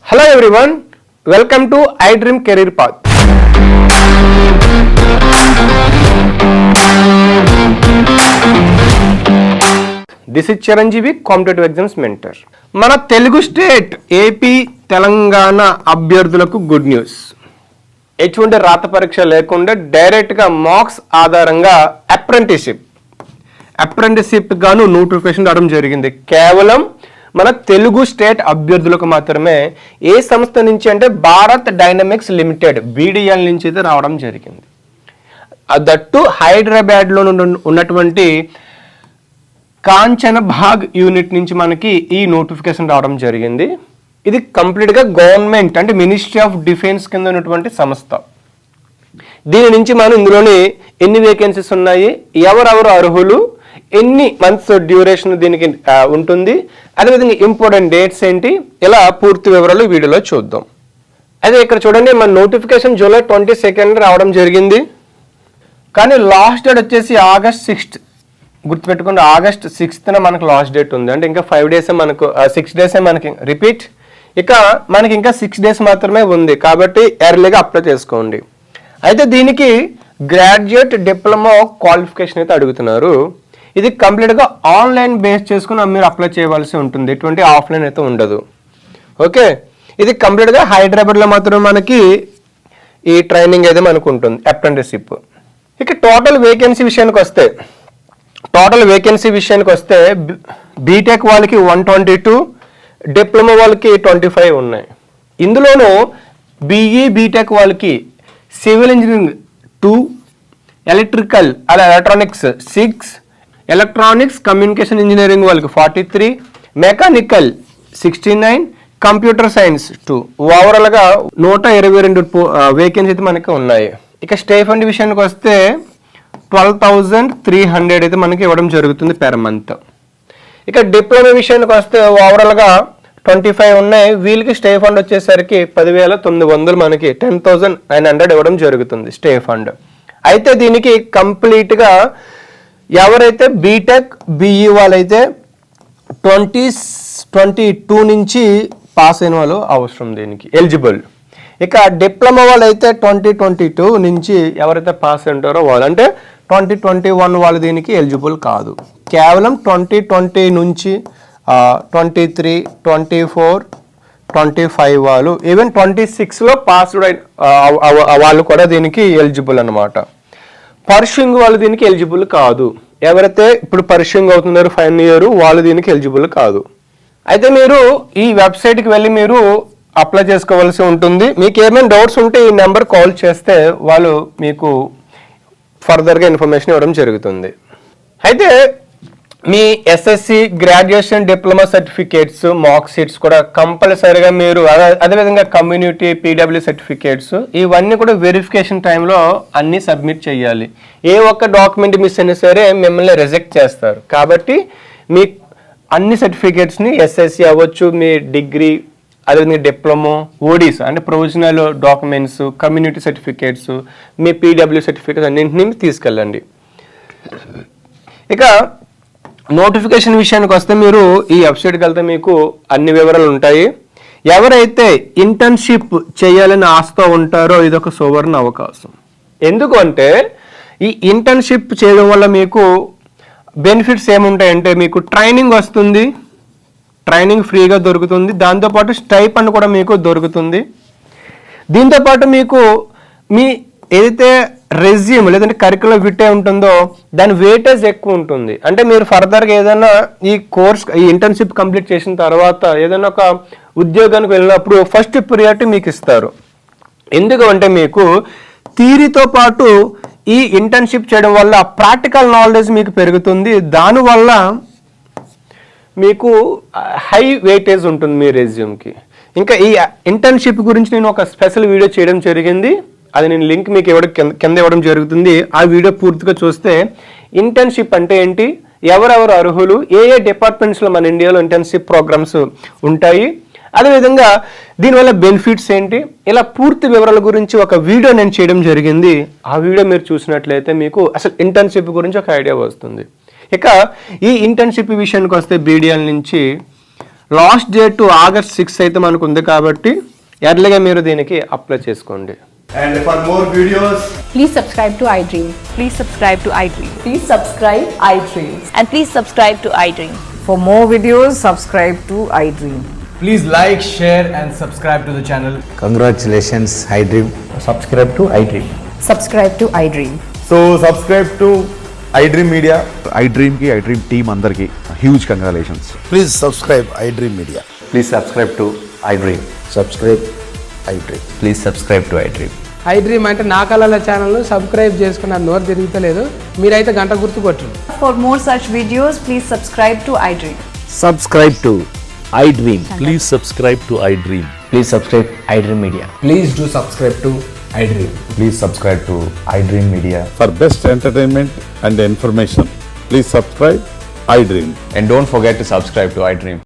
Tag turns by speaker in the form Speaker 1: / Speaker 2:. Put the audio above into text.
Speaker 1: Hello everyone, welcome to iDream Career Path. This is Chiranjeevi, Competitive Exams Mentor. మన Telugu state AP Telangana అభ్యర్థులకు good news. ఎటువంటి రాత పరీక్ష లేకుండా డైరెక్ట్గా మార్క్స్ ఆధారంగా అప్రెంటిస్షిప్ గాను నోటిఫికేషన్ రావడం జరిగింది. కేవలం మన తెలుగు స్టేట్ అభ్యర్థులకు మాత్రమే. ఏ సంస్థ నుంచి అంటే భారత్ డైనమిక్స్ లిమిటెడ్ BDL నుంచి అయితే రావడం జరిగింది. దట్టు హైదరాబాద్లో ఉన్నటువంటి కాంచనబాగ్ యూనిట్ నుంచి మనకి ఈ నోటిఫికేషన్ రావడం జరిగింది. ఇది కంప్లీట్గా గవర్నమెంట్ అంటే మినిస్ట్రీ ఆఫ్ డిఫెన్స్ కింద ఉన్నటువంటి సంస్థ. దీని నుంచి మనం ఇందులోని ఎన్ని వేకెన్సీస్ ఉన్నాయి, ఎవరెవరు అర్హులు, ఎన్ని మంత్స్ డ్యూరేషన్ దీనికి ఉంటుంది, అదేవిధంగా ఇంపార్టెంట్ డేట్స్ ఏంటి, ఇలా పూర్తి వివరాలు వీడియోలో చూద్దాం. అదే ఇక్కడ చూడండి, మన నోటిఫికేషన్ జూలై 22 రావడం జరిగింది. కానీ లాస్ట్ డేట్ వచ్చేసి August 6th. గుర్తుపెట్టుకోండి, August 6th మనకు లాస్ట్ డేట్ ఉంది. అంటే ఇంకా 5 డేస్ మనకు 6 డేసే మనకి రిపీట్. ఇక మనకి ఇంకా 6 డేస్ మాత్రమే ఉంది కాబట్టి ఎర్లీగా అప్లై చేసుకోండి. అయితే దీనికి గ్రాడ్యుయేట్ డిప్లొమా క్వాలిఫికేషన్ అయితే అడుగుతున్నారు. ఇది కంప్లీట్గా ఆన్లైన్ బేస్ చేసుకుని మీరు అప్లై చేయవలసి ఉంటుంది, ఎటువంటి ఆఫ్లైన్ అయితే ఉండదు. ఓకే, ఇది కంప్లీట్గా హైదరాబాద్లో మాత్రం మనకి ఈ ట్రైనింగ్ అయితే మనకు ఉంటుంది, అప్రెంటిస్షిప్. ఇక టోటల్ వేకెన్సీ విషయానికి వస్తే బీటెక్ వాళ్ళకి 122, డిప్లొమా వాళ్ళకి 25 ఉన్నాయి. ఇందులోనూ బీటెక్ వాళ్ళకి civil engineering 2, electrical electronics 6, electronics communication engineering వాళ్ళకి 43, మెకానికల్ 69, కంప్యూటర్ సైన్స్ 2. ఓవరాల్గా 122 వేకెన్సీ అయితే మనకి ఉన్నాయి. ఇక స్టైఫండ్ విషయానికి వస్తే 12,300 అయితే మనకి ఇవ్వడం జరుగుతుంది పెర్ మంత్. ఇక డిప్లొమా విషయానికి వస్తే ఓవరాల్గా 25 ఉన్నాయి. వీళ్ళకి స్టైఫండ్ వచ్చేసరికి 10,900 మనకి 10,900 ఇవ్వడం జరుగుతుంది స్టైఫండ్. అయితే దీనికి కంప్లీట్గా ఎవరైతే బీటెక్ BE వాళ్ళైతే 2022 నుంచి పాస్ అయిన వాళ్ళు అవసరం, దీనికి ఎలిజిబుల్. ఇక డిప్లొమా వాళ్ళు అయితే 2022 నుంచి ఎవరైతే పాస్ ఉంటారో వాళ్ళు, అంటే 2021 వాళ్ళు దీనికి ఎలిజిబుల్ కాదు. కేవలం 2020 నుంచి 23, 24, 25 వాళ్ళు, ఈవెన్ 26లో పాస్డ్ వాళ్ళు కూడా దీనికి ఎలిజిబుల్ అనమాట. పర్ష్యూయింగ్ వాళ్ళు దీనికి ఎలిజిబుల్ కాదు. ఎవరైతే ఇప్పుడు పర్ష్యూయింగ్ అవుతున్నారో ఫైనల్ ఇయర్ వాళ్ళు దీనికి ఎలిజిబుల్ కాదు. అయితే మీరు ఈ వెబ్సైట్కి వెళ్ళి మీరు అప్లై చేసుకోవాల్సి ఉంటుంది. మీకు ఏమైనా డౌట్స్ ఉంటే ఈ నెంబర్ కాల్ చేస్తే వాళ్ళు మీకు ఫర్దర్గా ఇన్ఫర్మేషన్ ఇవ్వడం జరుగుతుంది. అయితే మీ SSC graduation diploma certificates mark sheets కూడా కంపల్సరీగా మీరు, అదేవిధంగా కమ్యూనిటీ PW సర్టిఫికేట్స్, ఇవన్నీ కూడా వెరిఫికేషన్ టైంలో అన్నీ సబ్మిట్ చేయాలి. ఏ ఒక్క డాక్యుమెంట్ మిస్ అయినా సరే మిమ్మల్ని రిజెక్ట్ చేస్తారు. కాబట్టి మీ అన్ని సర్టిఫికేట్స్ని SSC అవ్వచ్చు, మీ డిగ్రీ, అదేవిధంగా డిప్లొమా, ODs అంటే ప్రొవిజనల్ డాక్యుమెంట్స్, కమ్యూనిటీ సర్టిఫికేట్స్, మీ PW సర్టిఫికేట్స్ అన్నింటినీ తీసుకెళ్ళండి. ఇక నోటిఫికేషన్ విషయానికి వస్తే మీరు ఈ వెబ్సైట్కి వెళ్తే మీకు అన్ని వివరాలు ఉంటాయి. ఎవరైతే ఇంటర్న్షిప్ చేయాలని ఆశతో ఉంటారో ఇదొక సువర్ణ అవకాశం. ఎందుకు అంటే ఈ ఇంటర్న్షిప్ చేయడం వల్ల మీకు బెనిఫిట్స్ ఏముంటాయంటే, మీకు ట్రైనింగ్ వస్తుంది, ట్రైనింగ్ ఫ్రీగా దొరుకుతుంది, దాంతోపాటు స్టైపెండ్ కూడా మీకు దొరుకుతుంది. దీంతోపాటు మీకు మీ ఏదైతే రెజ్యూమ్ లేదంటే కరికులం ఫిట్ అయి ఉంటుందో దాని వెయిటేజ్ ఎక్కువ ఉంటుంది. అంటే మీరు ఫర్దర్గా ఏదైనా ఈ ఇంటర్న్షిప్ కంప్లీట్ చేసిన తర్వాత ఏదైనా ఒక ఉద్యోగానికి వెళ్ళినప్పుడు ఫస్ట్ ప్రియారిటీ మీకు ఇస్తారు. ఎందుకు అంటే మీకు థియరీతో పాటు ఈ ఇంటర్న్షిప్ చేయడం వల్ల ప్రాక్టికల్ నాలెడ్జ్ మీకు పెరుగుతుంది. దానివల్ల మీకు హై వెయిటేజ్ ఉంటుంది మీ రెజ్యూమ్కి. ఇంకా ఈ ఇంటర్న్షిప్ గురించి నేను ఒక స్పెషల్ వీడియో చేయడం జరిగింది, అది నేను లింక్ మీకు కింద ఇవ్వడం జరుగుతుంది. ఆ వీడియో పూర్తిగా చూస్తే ఇంటర్న్షిప్ అంటే ఏంటి, ఎవరెవరు అర్హులు, ఏ డిపార్ట్మెంట్స్లో మన ఇండియాలో ఇంటర్న్షిప్ ప్రోగ్రామ్స్ ఉంటాయి, అదేవిధంగా దీనివల్ల బెనిఫిట్స్ ఏంటి, ఇలా పూర్తి వివరాల గురించి ఒక వీడియో నేను చేయడం జరిగింది. ఆ వీడియో మీరు చూసినట్లయితే మీకు అసలు ఇంటర్న్షిప్ గురించి ఒక ఐడియా వస్తుంది. ఇక ఈ ఇంటర్న్షిప్ విషయానికి వస్తే BDL నుంచి లాస్ట్ డేట్ August 6 అయితే మనకు ఉంది కాబట్టి ఎర్లీగా మీరు దీనికి అప్లై చేసుకోండి.
Speaker 2: And for more videos,
Speaker 3: Please subscribe to iDream.
Speaker 4: Please subscribe to iDream.
Speaker 3: Please subscribe iDream.
Speaker 4: And please subscribe to iDream.
Speaker 5: For more videos, subscribe to iDream.
Speaker 6: Please like, share and subscribe to the channel.
Speaker 7: Congratulations, iDream.
Speaker 2: subscribe to iDream.
Speaker 3: Subscribe to iDream.
Speaker 2: So subscribe to iDream Media.
Speaker 8: iDream ki iDream team andarki huge congratulations.
Speaker 7: Please subscribe iDream Media.
Speaker 2: Please subscribe to iDream.
Speaker 7: Subscribe iDream.
Speaker 2: Please subscribe to iDream.
Speaker 9: iDream అంటే నా కళల ఛానల్ను subscribe చేసుకున్న నోరు తిరుగుతలేదు, మీరైతే గంట గుర్తు కొట్టండి.
Speaker 4: For more such videos, please subscribe to iDream.
Speaker 7: Subscribe to iDream.
Speaker 8: Please subscribe to iDream.
Speaker 2: Please subscribe iDream Media.
Speaker 6: Please do subscribe to iDream.
Speaker 2: Please subscribe to iDream Media.
Speaker 8: For best entertainment and information, please subscribe iDream.
Speaker 2: And don't forget to subscribe to iDream.